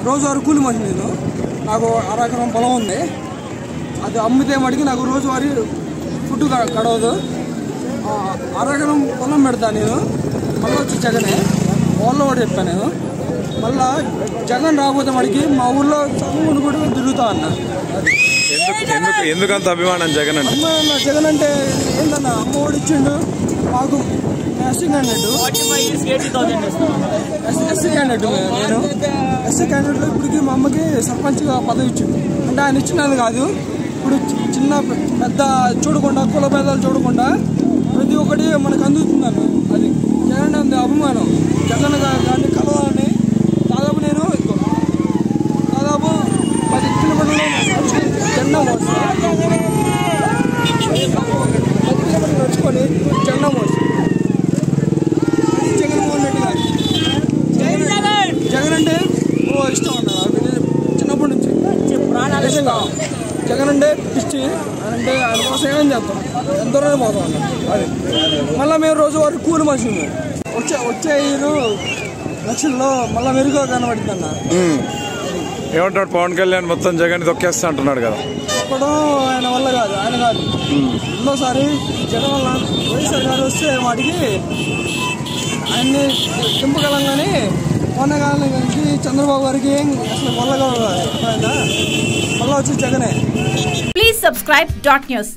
రోజువారీ కూలి మనిషి నేను. నాకు 1/2 ఎకరం పొలం ఉంది. అది అమ్మితే మటుకి నాకు రోజువారీ ఫుడ్ గడవదు. 1/2 ఎకరం పొలం పెడతా నేను. మళ్ళీ వచ్చి జగనే వాళ్ళలో కూడా చెప్పాను నేను. మళ్ళా జగన్ రాకపోతే మటుకి మా ఊర్లో చదువుకుని కూడా తిరుగుతా అన్న. ఎందుకంత అభిమానం జగన్ అంటే? జగన్ అంటే ఏంటన్నా, అమ్మ ఒడి ఇచ్చిండు మాకు. ఎస్సీ క్యాండిడేట్ నేను ఎస్సీ క్యాండిడేట్లో ఇప్పటికి మా అమ్మకి సర్పంచ్గా పదవి ఇచ్చిండు. అంటే ఆయన ఇచ్చినది కాదు, ఇప్పుడు చిన్న పెద్ద చూడకుండా కుల భేదాలు చూడకుండా ప్రతి ఒక్కటి మనకు అందుతుందన్న. అది జగన్ అంత అభిమానం. జగన్ గారిని కలవాలని దాదాపు నేను 10 కిలోమీటర్లు జెండా మోసి 10 కిలోమీటర్లు నడుచుకొని జెండా మోసి జగన్మోహన్ రెడ్డి గారు. జగన్ అంటే ఇష్టం అన్న చిన్నప్పటి నుంచి. నిజంగా జగన్ అంటే పిచ్చి. అంటే ఆయన కోసం ఏమేం చేస్తాం, ఎంతోనే పోతాం అన్న. అది మళ్ళీ మేము రోజువారీ కూలి మనుషులు. వచ్చే 5 లక్షల్లో మళ్ళీ మెరుగ్గా కనబడింది అన్న. ఏమంటాడు పవన్ కళ్యాణ్? మొత్తం జగన్ తొక్కేస్తా అంటున్నాడు కదా. తొక్కడం ఆయన వల్ల కాదు, ఆయన కాదు. రెండోసారి జగన్ వల్ల వైఎస్ఆర్ గారు వస్తే వాటికి ఆయన్ని దింపగలం. కానీ కొనగానికి చంద్రబాబు గారికి అసలు వల్ల కాదు. మళ్ళీ వచ్చి జగనే. Please subscribe .news